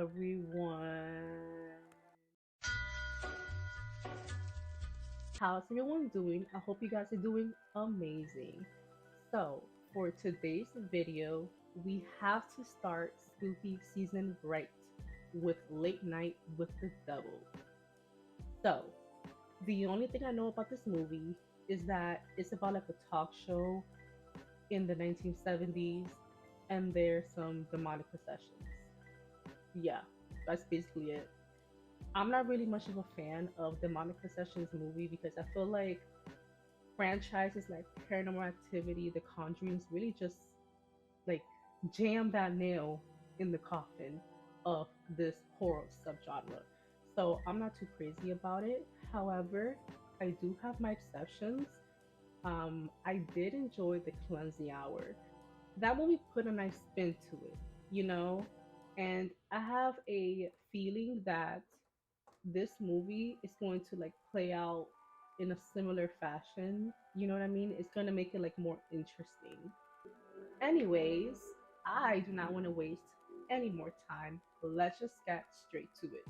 everyone. How's everyone doing? I hope you guys are doing amazing. So, for today's video, we have to start spooky season right with Late Night with the Devil. So, the only thing I know about this movie is that it's about like a talk show in the 1970s and there's some demonic possessions. Yeah, that's basically it. I'm not really much of a fan of demonic possessions movie because I feel like franchises like Paranormal Activity, The Conjuring's really just like jam that nail in the coffin of this horror subgenre. So I'm not too crazy about it. However, I do have my exceptions. I did enjoy The Cleansing Hour. That movie put a nice spin to it, you know? And I have a feeling that this movie is going to like play out in a similar fashion. You know what I mean? It's going to make it like more interesting. Anyways, I do not want to waste any more time. Let's just get straight to it.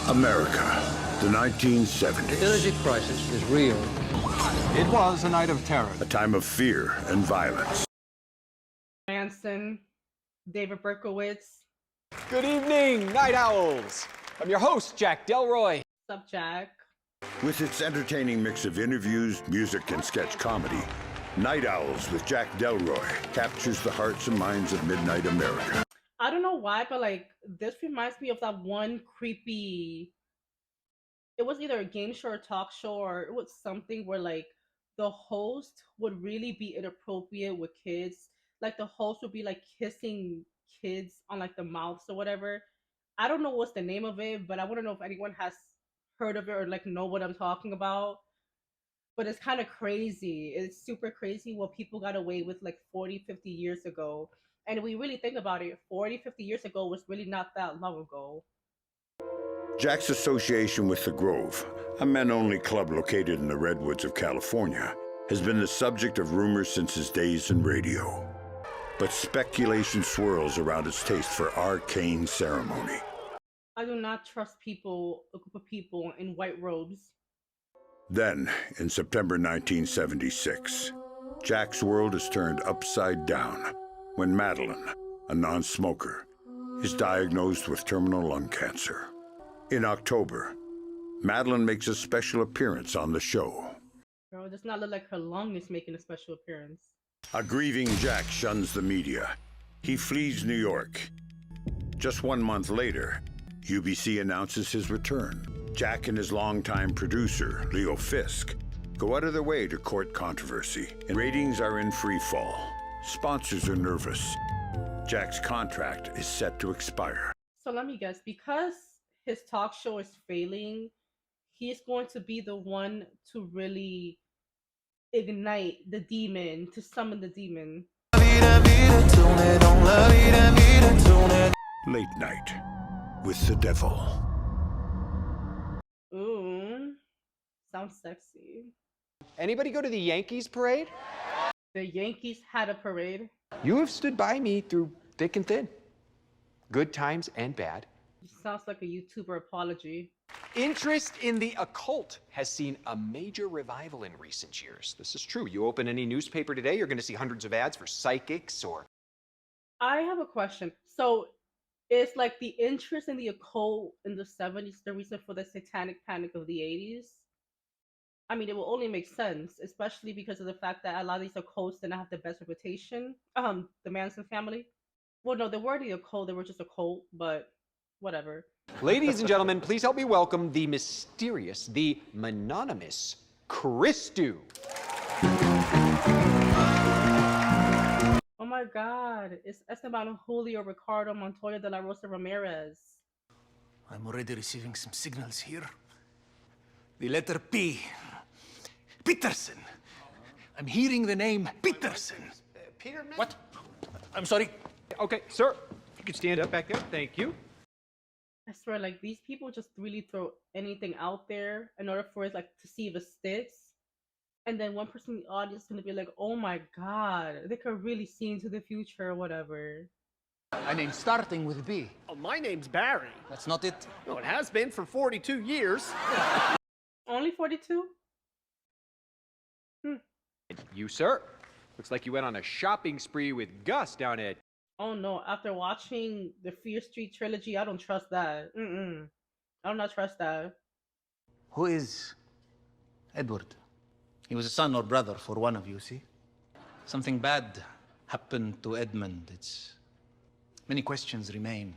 America, the 1970s. The energy crisis is real. It was a night of terror. A time of fear and violence. Manson, David Berkowitz. Good evening, Night Owls. I'm your host, Jack Delroy. What's up, Jack? With its entertaining mix of interviews, music, and sketch comedy, Night Owls with Jack Delroy captures the hearts and minds of midnight America. I don't know why, but like this reminds me of that one creepy. It was either a game show or talk show, or it was something where like the host would really be inappropriate with kids. Like the host would be like kissing kids on like the mouths or whatever. I don't know what's the name of it, but I want to know if anyone has heard of it or like know what I'm talking about. But it's kind of crazy. It's super crazy what people got away with like 40, 50 years ago. And if we really think about it, 40, 50 years ago was really not that long ago. Jack's association with the Grove, a men-only club located in the Redwoods of California, has been the subject of rumors since his days in radio. But speculation swirls around its taste for arcane ceremony. I do not trust people, a group of people in white robes. Then, in September 1976, Jack's world is turned upside down when Madeline, a non-smoker, is diagnosed with terminal lung cancer. In October, Madeline makes a special appearance on the show. Girl, it does not look like her lung is making a special appearance. A grieving Jack shuns the media. He flees New York. Just 1 month later, UBC announces his return. Jack and his longtime producer, Leo Fisk, go out of their way to court controversy, and ratings are in free fall. Sponsors are nervous. Jack's contract is set to expire. So let me guess, because his talk show is failing, he's going to be the one to really ignite the demon, to summon the demon. Late Night with the Devil. Ooh, sounds sexy. Anybody go to the Yankees parade? The Yankees had a parade. You have stood by me through thick and thin. Good times and bad. Sounds like a YouTuber apology. Interest in the occult has seen a major revival in recent years. This is true. You open any newspaper today, you're going to see hundreds of ads for psychics or... I have a question. So, is like the interest in the occult in the 70s the reason for the satanic panic of the 80s? I mean, it will only make sense, especially because of the fact that a lot of these occults didn't have the best reputation. The Manson family. Well, no, they were the occult, they were just a cult, but whatever. Ladies and gentlemen, please help me welcome the mysterious, the mononymous Christu. Oh my god, it's Esteban Julio Ricardo Montoya de la Rosa Ramirez. I'm already receiving some signals here. The letter P. Peterson. I'm hearing the name Peterson. Peter? What? I'm sorry. Okay, sir, you can stand up back there. Thank you. I swear, like, these people just really throw anything out there in order for it, like, to see if it sticks. And then one person in the audience is going to be like, oh my god, they could really see into the future or whatever. A name starting with B. Oh, my name's Barry. That's not it. No, it has been for 42 years. Only 42? You, sir? Looks like you went on a shopping spree with Gus down at... Oh no, after watching the Fear Street trilogy, I don't trust that. I do not trust that. Who is Edward? He was a son or brother for one of you, see? Something bad happened to Edmund. Many questions remain.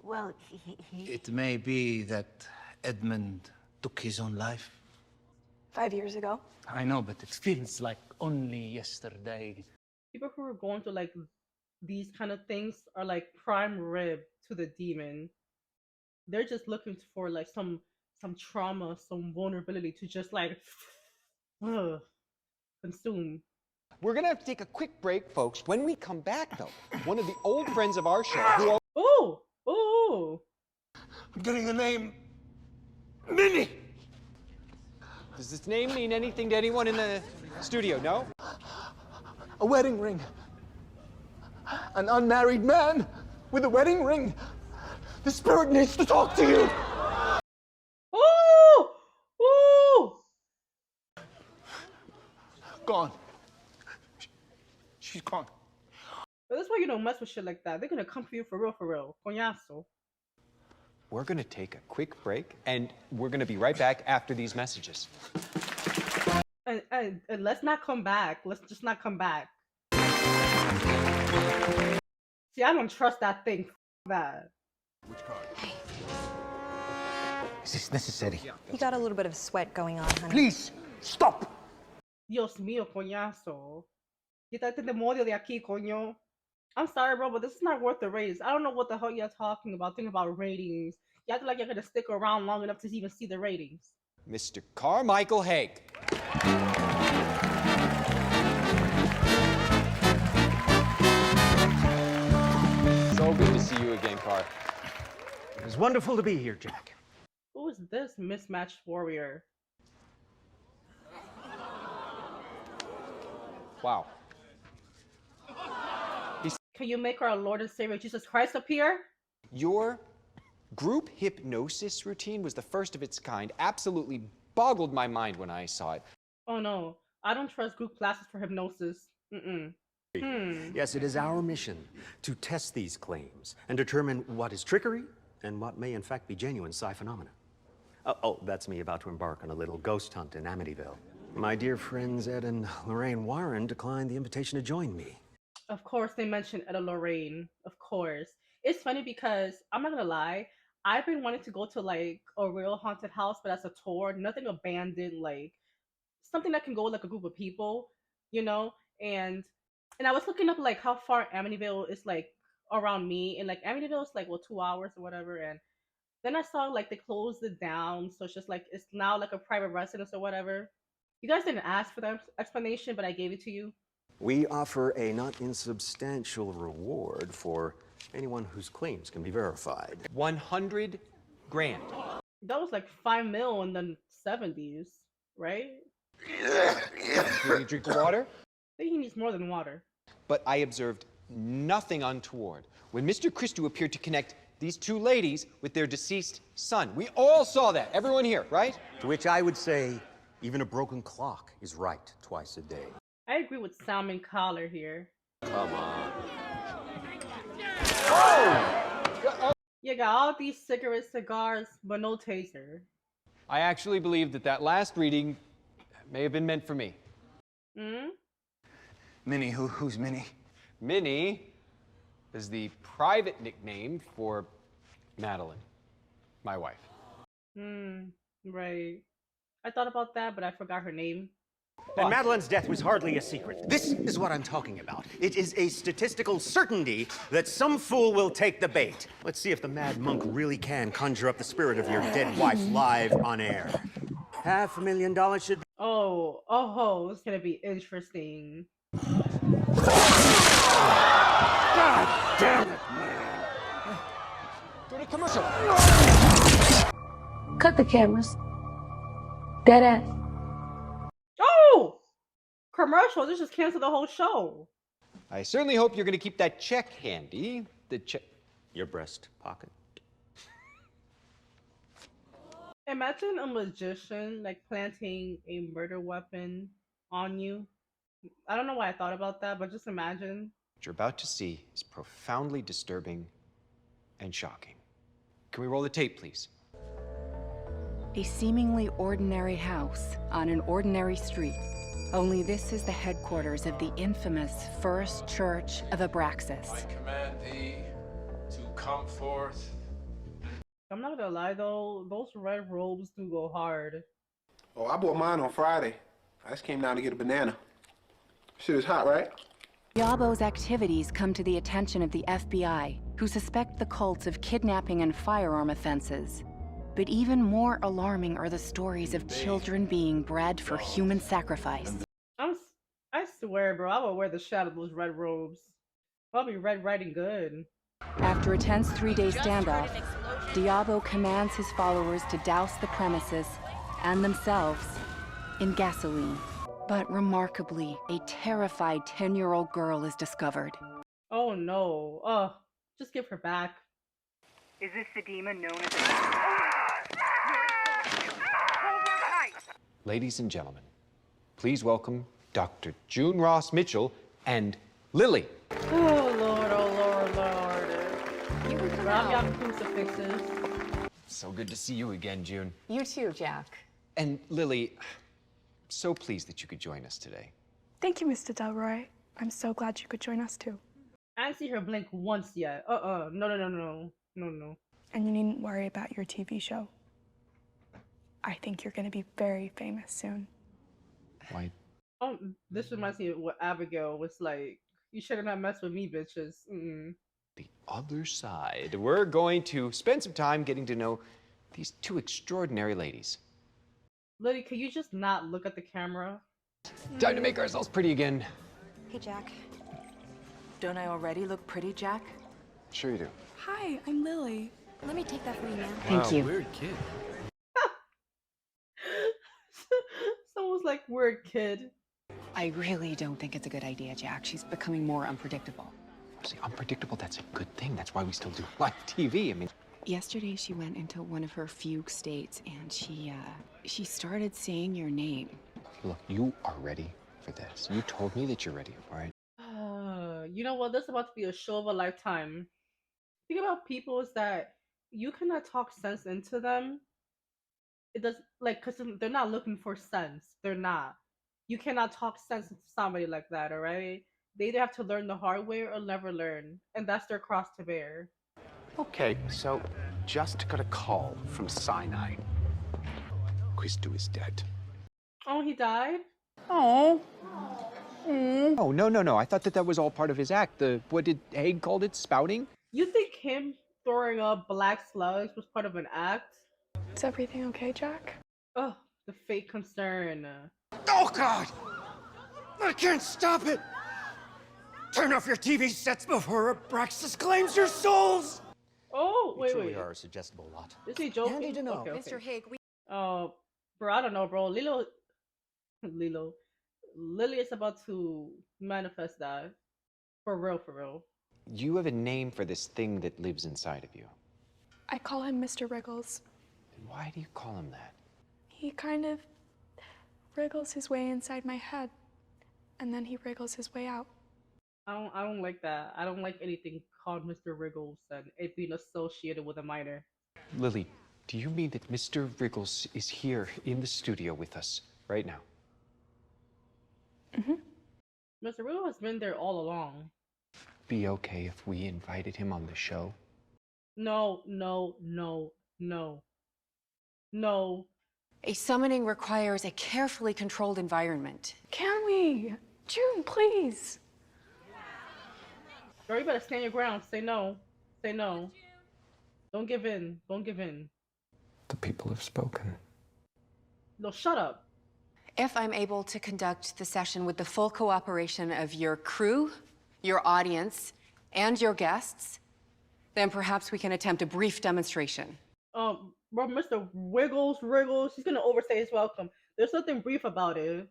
Well, It may be that Edmund took his own life. 5 years ago. I know, but it feels like only yesterday. People who are going through like these kind of things are like prime rib to the demon. They're just looking for like some trauma, some vulnerability to just like consume. We're gonna have to take a quick break, folks. When we come back, though, one of the old friends of our show who... Ooh! Ooh! I'm getting the name Minnie. Does this name mean anything to anyone in the studio, no? A wedding ring. An unmarried man with a wedding ring. The spirit needs to talk to you. Ooh! Ooh! Gone. She's gone. But that's why you don't mess with shit like that. They're gonna come for you for real, coñazo. We're gonna take a quick break, and we're gonna be right back after these messages. And let's not come back. Let's just not come back. See, I don't trust that thing. That. Which card? Is this necessary? You got a little bit of sweat going on, honey. Please, stop! Dios mío, coñazo. Quítate el demonio de aquí, coño. I'm sorry, bro, but this is not worth the ratings. I don't know what the hell you're talking about. Think about ratings. You act like you're gonna stick around long enough to even see the ratings. Mr. Carmichael Haig. So good to see you again, Car. It was wonderful to be here, Jack. Who is this mismatched warrior? Wow. Can you make our Lord and Savior Jesus Christ appear? Your group hypnosis routine was the first of its kind. Absolutely boggled my mind when I saw it. Oh no, I don't trust group classes for hypnosis. Yes, it is our mission to test these claims and determine what is trickery and what may in fact be genuine psi phenomena. Oh, that's me about to embark on a little ghost hunt in Amityville. My dear friends Ed and Lorraine Warren declined the invitation to join me. Of course they mentioned Ed and Lorraine. Of course. It's funny because, I'm not gonna lie, I've been wanting to go to like a real haunted house, but as a tour, nothing abandoned, like something that can go with like a group of people, you know? And I was looking up like how far Amityville is like around me, and like Amityville is like 2 hours or whatever, and then I saw like they closed it down, so it's just like it's now like a private residence or whatever. You guys didn't ask for that explanation, but I gave it to you. We offer a not insubstantial reward for anyone whose claims can be verified. 100 grand. That was like 5 mil in the 70s, right? Will you drink the water? I think he needs more than water. But I observed nothing untoward when Mr. Christou appeared to connect these two ladies with their deceased son. We all saw that. Everyone here, right? To which I would say, even a broken clock is right twice a day. I agree with Salmon Collar here. Come on. Oh! You got all these cigarettes, cigars, but no taser. I actually believe that that last reading may have been meant for me. Minnie, who's Minnie? Minnie is the private nickname for Madeline, my wife. Right. I thought about that, but I forgot her name. And Madeline's death was hardly a secret. This is what I'm talking about. It is a statistical certainty that some fool will take the bait. Let's see if the mad monk really can conjure up the spirit of your dead wife live on air. $500,000 should be... Oh, it's gonna be interesting. God damn it, man! Go to commercial. Cut the cameras. DEADASS. Oh! Commercial, this just canceled the whole show. I certainly hope you're going to keep that check handy. The check. Your breast pocket. Imagine a magician like planting a murder weapon on you. I don't know why I thought about that, but just imagine. What you're about to see is profoundly disturbing and shocking. Can we roll the tape, please? A seemingly ordinary house on an ordinary street. Only this is the headquarters of the infamous First Church of Abraxas. I command thee to come forth. I'm not gonna lie though, those red robes do go hard. Oh, I bought mine on Friday. I just came down to get a banana. Shit is hot, right? Diabo's activities come to the attention of the FBI, who suspect the cults of kidnapping and firearm offenses. But even more alarming are the stories of children being bred for human sacrifice. I swear, bro, I will wear the shit out of those red robes. I'll be red riding good. After a tense 3-day standoff, Diabo commands his followers to douse the premises and themselves in gasoline. But remarkably, a terrified 10-year-old girl is discovered. Oh no. Oh, just give her back. Is this the demon known as Ladies and gentlemen, please welcome Dr. June Ross Mitchell and Lily. Oh Lord, oh Lord, Lord. You can come Grab out. your crucifixes. So good to see you again, June. You too, Jack. And Lily, so pleased that you could join us today. Thank you, Mr. Delroy. I'm so glad you could join us too. I didn't see her blink once yet. No. And you needn't worry about your TV show. I think you're gonna be very famous soon. Why? Oh, this reminds me of what Abigail was like. You should not mess with me, bitches. The other side. We're going to spend some time getting to know these two extraordinary ladies. Lily, can you just not look at the camera? Time to make ourselves pretty again. Hey, Jack. Don't I already look pretty, Jack? Sure you do. Hi, I'm Lily. Let me take that for you now. Thank you. Weird kid. Someone's like, weird kid. I really don't think it's a good idea, Jack. She's becoming more unpredictable. See, unpredictable, that's a good thing. That's why we still do live TV. I mean, Yesterday, she went into one of her fugue states, and she started saying your name. look, you are ready for this. You told me that you're ready, all right? You know what? This is about to be a show of a lifetime. The thing about people is that you cannot talk sense into them. It does, like, because they're not looking for sense. They're not. You cannot talk sense into somebody like that, all right? They either have to learn the hard way or never learn, and that's their cross to bear. Okay, so just got a call from Sinai. Quistu is dead. Oh, he died? Oh. Oh, no. I thought that was all part of his act. What did Haig called it? Spouting? You think him throwing up black slugs was part of an act? Is everything okay, Jack? Oh, the fake concern. Oh, God! I can't stop it! Turn off your TV sets before Abraxas claims your souls! Oh, We wait. truly are a suggestible lot. Is he joking? Handy to know. Okay. Mr. Haig, we... Oh, bro, I don't know, bro. Lily is about to manifest that. For real. You have a name for this thing that lives inside of you. I call him Mr. Wriggles. Why do you call him that? He kind of wriggles his way inside my head, and then he wriggles his way out. I don't like that. I don't like anything called Mr. Wriggles and it being associated with a minor. Lily, do you mean that Mr. Wriggles is here in the studio with us right now? Mm-hmm. Mr. Wriggles has been there all along. Be okay if we invited him on the show? No. A summoning requires a carefully controlled environment. Can we? June, please. Girl, you better stand your ground. Say no. Don't give in. The people have spoken. No, shut up. If I'm able to conduct the session with the full cooperation of your crew, your audience, and your guests, then perhaps we can attempt a brief demonstration. Bro, Mr. Wriggles, he's gonna overstay his welcome. There's nothing brief about it.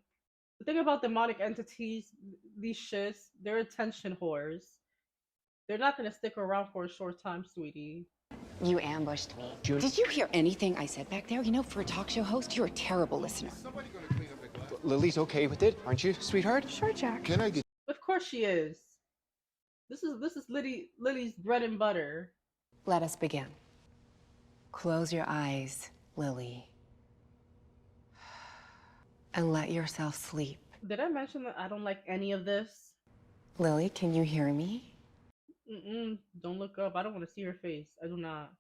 The thing about demonic entities, these shits, they're attention whores. They're not gonna stick around for a short time, sweetie. You ambushed me. Did you hear anything I said back there? You know, for a talk show host, you're a terrible listener. Lily's okay with it, aren't you, sweetheart? Sure, Jack. Can I get Of course she is. This is Lily's bread and butter. Let us begin. Close your eyes, Lily. And let yourself sleep. Did I mention that I don't like any of this? Lily, can you hear me? Don't look up. I don't want to see her face. I do not.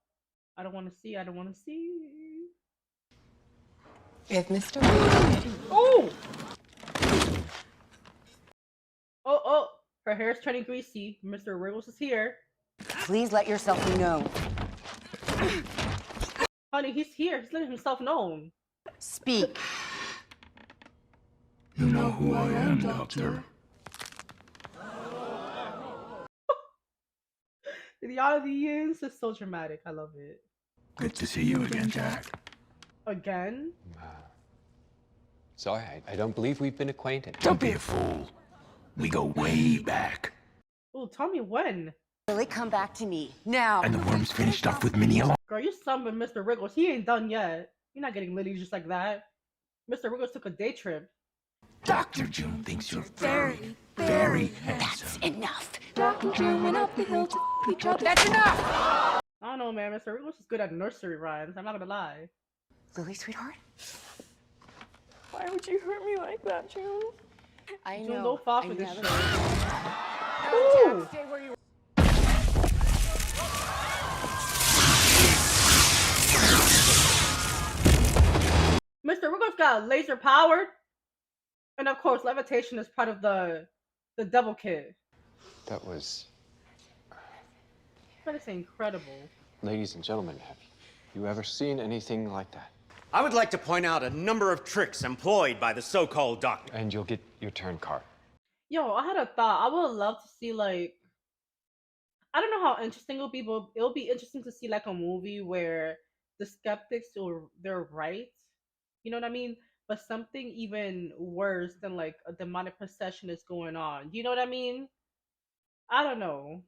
I don't want to see. I don't want to see. If Mr. Oh! Oh! Her hair's turning greasy. Mr. Wriggles is here. Please let yourself be known. Honey, he's here. He's letting himself known. Speak. You know who I am, Doctor. The audience is so dramatic. I love it. Good to see you again, Jack. Again? Sorry, I don't believe we've been acquainted. Don't be a fool. We go way back. Oh, tell me when. Lily, come back to me. Now. And the worms finished off with Minnie along. Girl, you summoned Mr. Wriggles. He ain't done yet. You're not getting Lily just like that. Mr. Wriggles took a day trip. Dr. June thinks you're very, very handsome. That's enough. Dr. June went up the hill to each other. That's enough! I don't know, man. Mr. Wriggles is good at nursery rhymes. I'm not gonna lie. Lily, sweetheart? Why would you hurt me like that, June? I June, know. don't fall for I this never- shit. No, Jack, stay where you Mr. Wriggles got laser powered. And of course, levitation is part of the devil kit. That was... That is incredible. Ladies and gentlemen, have you ever seen anything like that? I would like to point out a number of tricks employed by the so-called doctor. And you'll get your turn card. Yo, I had a thought. I would love to see, like, I don't know how interesting it'll be, but it'll be interesting to see like a movie where the skeptics they're right. You know what I mean? But something even worse than like a demonic possession is going on. You know what I mean? I don't know.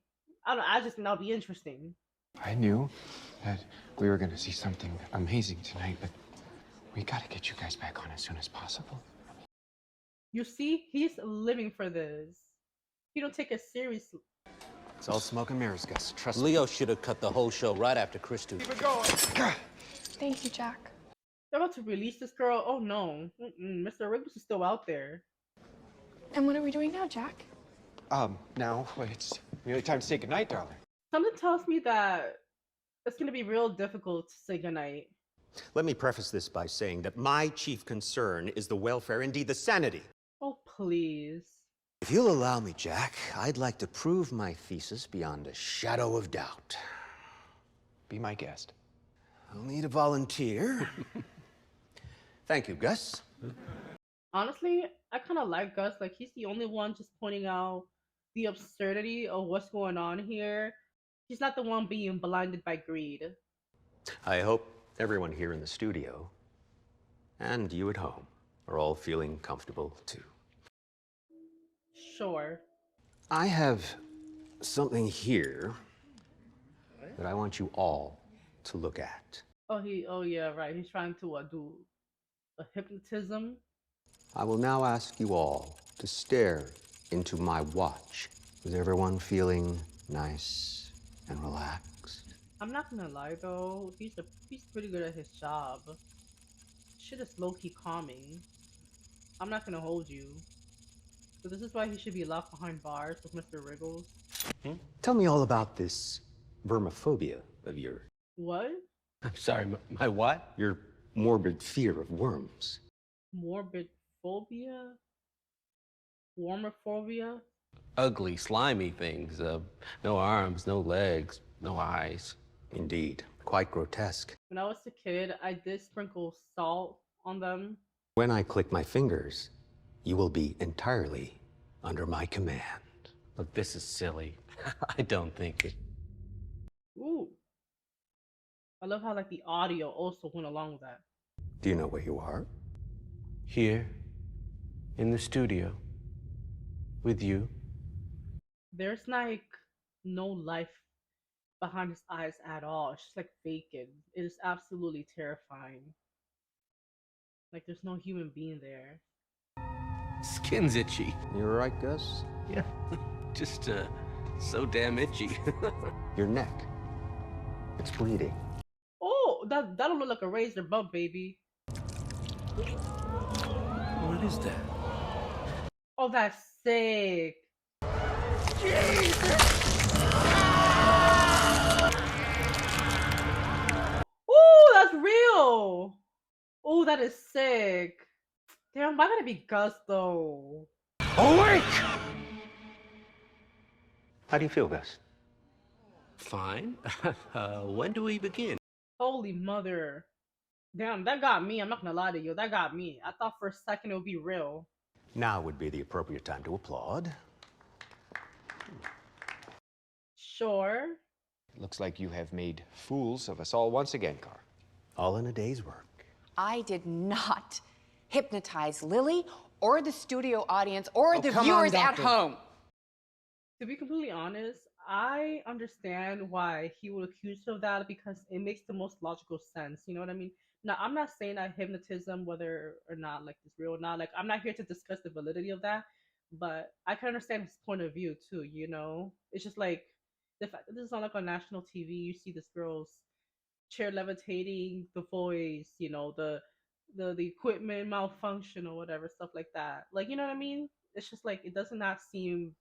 I just think that'll be interesting. I knew that we were going to see something amazing tonight, but we got to get you guys back on as soon as possible. You see, he's living for this. He don't take it seriously. It's all smoke and mirrors, Gus. Trust me. Leo should have cut the whole show right after Christu. keep it going? Thank you, Jack. They're about to release this girl. Oh no, Mr. Wriggles is still out there. And what are we doing now, Jack? Now it's really time to say goodnight, darling. Something tells me that it's gonna be real difficult to say goodnight. Let me preface this by saying that my chief concern is the welfare, indeed the sanity. Oh please. If you'll allow me, Jack, I'd like to prove my thesis beyond a shadow of doubt. Be my guest. I'll need a volunteer. Thank you, Gus. Honestly, I kind of like Gus. Like, he's the only one just pointing out the absurdity of what's going on here. He's not the one being blinded by greed. I hope everyone here in the studio, and you at home, are all feeling comfortable too. Sure. I have something here that I want you all to look at. Oh yeah, right. He's trying to do a hypnotism. I will now ask you all to stare into my watch. Is everyone feeling nice and relaxed? I'm not gonna lie though, he's pretty good at his job. Shit is low-key calming. I'm not gonna hold you. So this is why he should be locked behind bars with Mr. Wriggles. Tell me all about this vermophobia of yours. What? I'm sorry, my what? Your morbid fear of worms. Morbid phobia? Wormophobia? Ugly, slimy things. No arms, no legs, no eyes. Indeed, quite grotesque. When I was a kid, I did sprinkle salt on them. When I click my fingers, you will be entirely under my command. Look, this is silly. I don't think it. Ooh. I love how like the audio also went along with that. Do you know where you are? Here, In the studio. With you. There's like no life behind his eyes at all. It's just like vacant. It is absolutely terrifying. Like there's no human being there. Skin's itchy. You're right, Gus. Yeah. Just, so damn itchy. Your neck. It's bleeding. Oh, that'll look like a razor bump, baby. What is that? Oh, that's sick. Ooh, that's real. Ooh, that is sick. Damn, why gotta be Gus though? Awake! How do you feel, Gus? Fine. When do we begin? Holy mother. Damn, that got me. I'm not gonna lie to you. That got me. I thought for a second it would be real. Now would be the appropriate time to applaud. Sure. Looks like you have made fools of us all once again, Car. All in a day's work. I did not hypnotize Lily or the studio audience or the come on, viewers at doctor. home. To be completely honest, I understand why he would accuse her of that because it makes the most logical sense. You know what I mean? Now, I'm not saying that hypnotism, whether or not like it's real or not, like I'm not here to discuss the validity of that, but I can understand his point of view too. You know, it's just like the fact that this is on like on national TV. You see this girl's chair levitating, the voice, you know, the equipment malfunction or whatever stuff like that. Like you know what I mean? It's just like it does not seem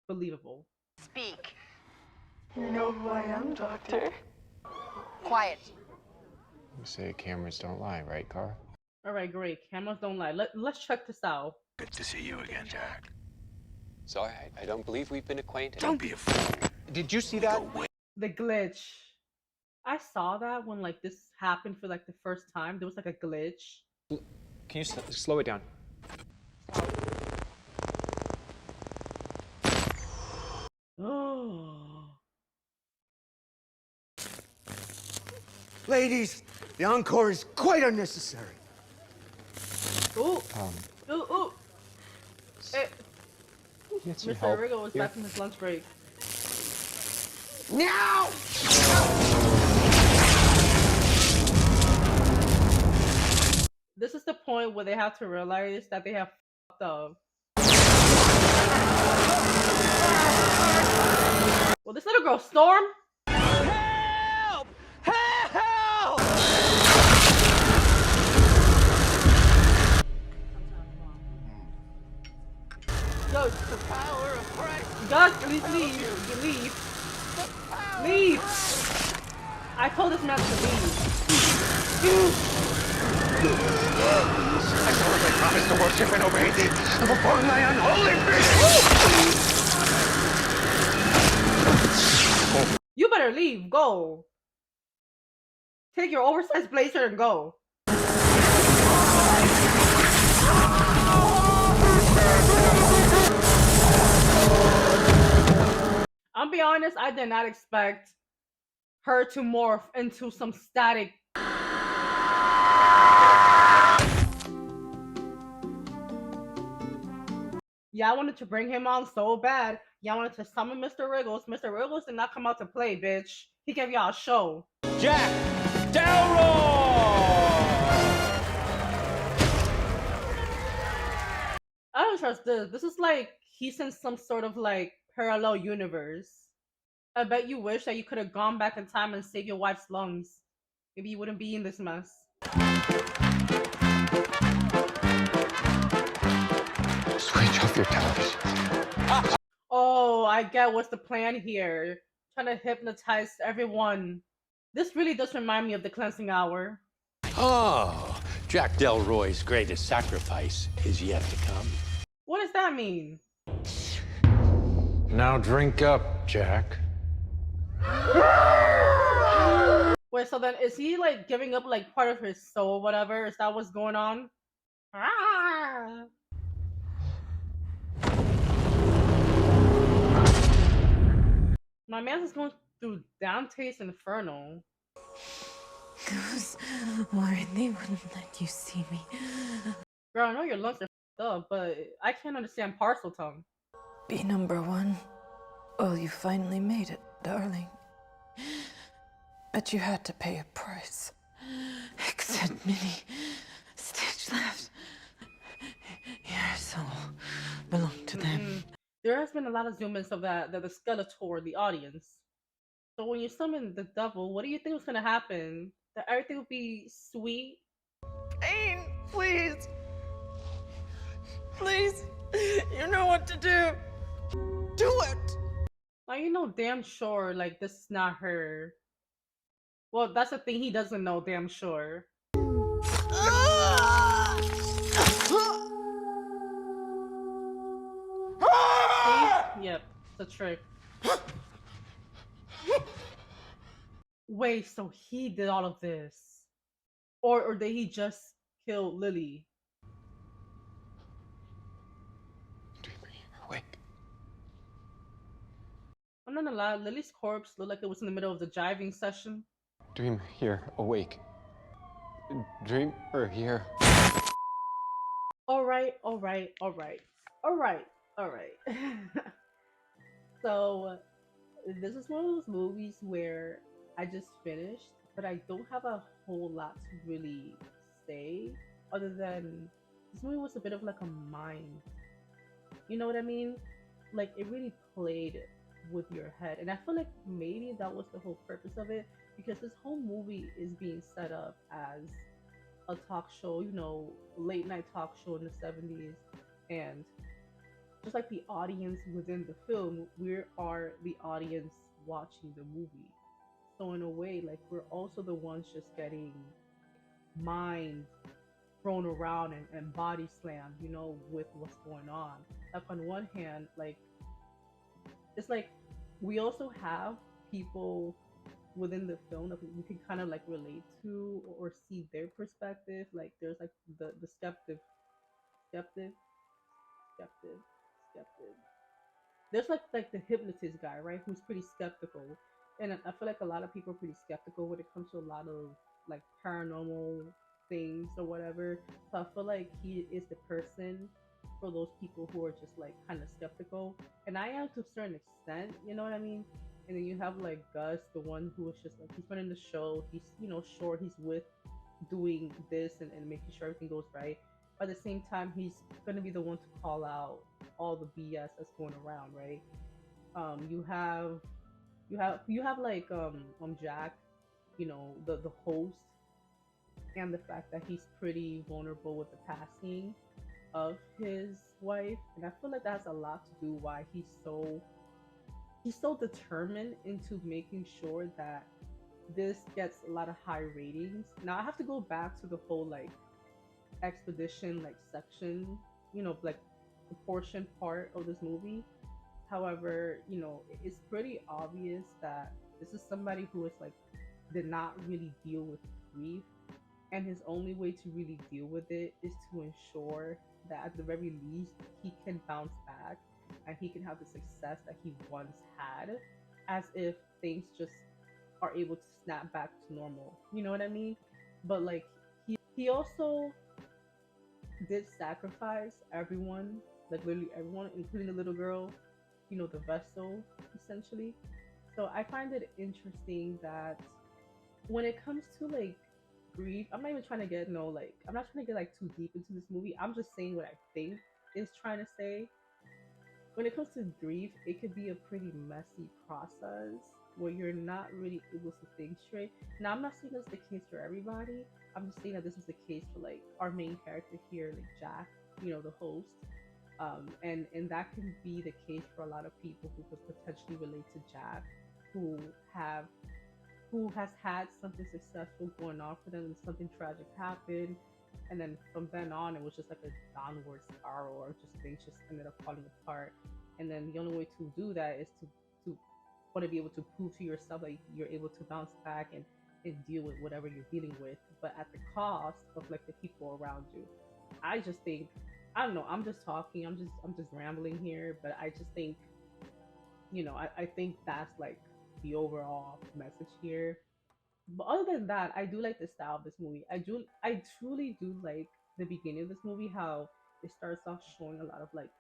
believable. Speak. You know who I am, Doctor. Quiet. You say cameras don't lie, right, Car? All right, great. Cameras don't lie. Let's check this out. Good to see you again, Jack. Sorry, I don't believe we've been acquainted. Don't be a fool. Did you see that? The glitch. I saw that when like this happened for like the first time. There was like a glitch. Can you slow it down? Oh. Ladies, the encore is quite unnecessary. Ooh. Ooh. Ooh. Hey. Get some Mr. help. Riggle was Here. back from his lunch break. Now! This is the point where they have to realize that they have fucked up. Well, this little girl, Storm. Help! Help! Go. The power of Christ! God, please leave. Leave. Leave. I told this man to leave. I solemnly promise to worship and obey thee before thy unholy face! You better leave. Go. Take your oversized blazer and go. I'll be honest, I did not expect her to morph into some static. Yeah, I wanted to bring him on so bad. Yeah, I wanted to summon Mr. Wriggles. Mr. Wriggles did not come out to play, bitch. He gave y'all a show. Jack Delroy! I don't trust this. This is like he's in some sort of like parallel universe. I bet you wish that you could have gone back in time and saved your wife's lungs. Maybe you wouldn't be in this mess. Switch off your television. Oh, I get what's the plan here. Trying to hypnotize everyone. This really does remind me of the cleansing hour. Oh, Jack Delroy's greatest sacrifice is yet to come. What does that mean? Now drink up, Jack. Wait, so then is he like giving up like part of his soul or whatever? Is that what's going on? Ah! My man is going through Dante's Inferno. I was worried they wouldn't let you see me. Girl, I know your lungs are duh, but I can't understand parcel tongue. Be number one. Oh, you finally made it, darling. But you had to pay a price. Exit mini. Stage left. Your soul belonged to them. There has been a lot of zoom ins of the Skeletor, the audience. So when you summon the devil, what do you think was gonna happen? That everything would be sweet? Pain, please. Please. You know what to do. Do it. Like, you know damn sure, like, this is not her. Well, that's the thing, he doesn't know damn sure. See? Yep, it's a trick. Wait, so he did all of this? Or did he just kill Lily? Awake. I'm not gonna lie, Lily's corpse looked like it was in the middle of the jiving session. Dream here, awake. Dream or here. Alright. So, this is one of those movies where I just finished, but I don't have a whole lot to really say, other than this movie was a bit of like a mind. You know what I mean? Like, it really played with your head, and I feel like maybe that was the whole purpose of it, because this whole movie is being set up as a talk show, you know, late night talk show in the 70s, and just like the audience within the film, we are the audience watching the movie. So in a way, like, we're also the ones just getting mind thrown around and body slammed, you know, with what's going on. Like, on one hand, like, it's like we also have people within the film that we can kind of like relate to or see their perspective. Like, there's like the skeptic. There's like the hypnotist guy, right? Who's pretty skeptical, and I feel like a lot of people are pretty skeptical when it comes to a lot of like paranormal things or whatever. So I feel like he is the person for those people who are just like kind of skeptical, and I am to a certain extent, you know what I mean. And then you have like Gus, the one who is just like, he's running the show. He's, you know, sure, he's with doing this and making sure everything goes right. But at the same time, he's gonna be the one to call out all the BS that's going around, right? You have like Jack, you know, the host, and the fact that he's pretty vulnerable with the passing of his wife, and I feel like that has a lot to do why he's so determined into making sure that this gets a lot of high ratings. Now I have to go back to the whole like expedition like section, you know, like the portion part of this movie. However, you know, it's pretty obvious that this is somebody who is like did not really deal with grief, and his only way to really deal with it is to ensure that at the very least he can bounce back and he can have the success that he once had, as if things just are able to snap back to normal. You know what I mean? But like he also did sacrifice everyone, like literally everyone, including the little girl, you know, the vessel, essentially. So I find it interesting that when it comes to like grief, I'm not even trying to get I'm not trying to get like too deep into this movie. I'm just saying what I think it's trying to say. When it comes to grief, it could be a pretty messy process where you're not really able to think straight. Now, I'm not saying that's the case for everybody. I'm just saying that this is the case for like our main character here, like Jack, you know, the host. And that can be the case for a lot of people who could potentially relate to Jack, who has had something successful going on for them and something tragic happened, and then from then on it was just like a downward spiral, or just things just ended up falling apart. And then the only way to do that is to want to be able to prove to yourself that you're able to bounce back and deal with whatever you're dealing with, but at the cost of like the people around you. I just think, I don't know, I'm just talking, I'm just rambling here, but I just think, you know, I think that's like the overall message here. But other than that, I do like the style of this movie. I truly do like the beginning of this movie, how it starts off showing a lot of like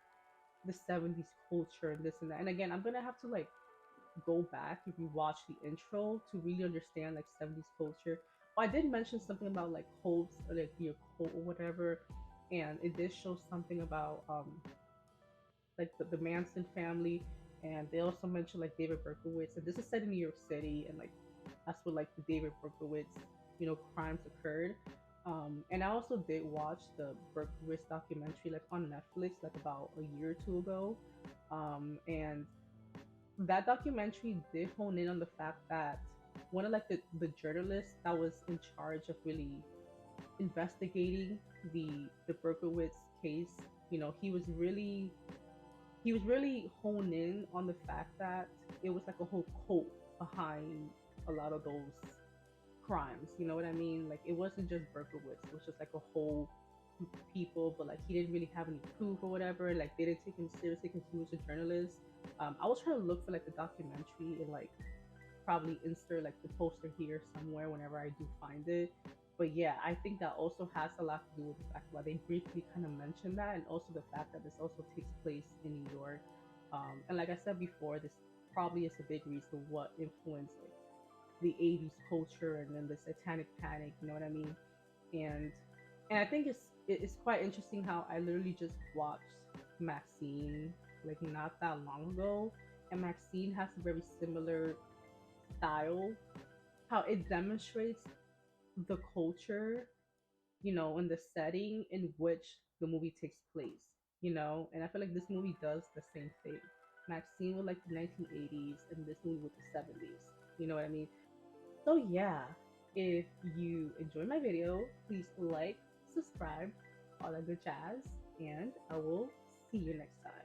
the 70s culture and this and that. And again, I'm gonna have to like go back if you watch the intro to really understand like 70s culture. Oh, I did mention something about like cults or like the occult or whatever, and it did show something about like the Manson family, and they also mentioned like David Berkowitz, and this is set in New York City, and like that's where like the David Berkowitz, crimes occurred. And I also did watch the Berkowitz documentary like on Netflix like about a year or two ago, and that documentary did hone in on the fact that one of like the journalists that was in charge of really investigating the Berkowitz case, he was really honed in on the fact that it was like a whole cult behind a lot of those crimes. You know what I mean? Like it wasn't just Berkowitz; it was just like a whole people. But like he didn't really have any proof or whatever. Like they didn't take him seriously because he was a journalist. I was trying to look for like the documentary and like probably insert like the poster here somewhere whenever I do find it. But yeah, I think that also has a lot to do with the fact why they briefly kind of mentioned that, and also the fact that this also takes place in New York. And like I said before, this probably is a big reason what influenced like the 80s culture and then the satanic panic, you know what I mean? And I think it's quite interesting how I literally just watched Maxine like not that long ago, and Maxine has a very similar style, how it demonstrates the culture, and the setting in which the movie takes place, and I feel like this movie does the same thing. Maxine with like the 1980s and this movie with the 70s, you know what I mean? So yeah, if you enjoy my video, please like, subscribe, all that good jazz, and I will see you next time.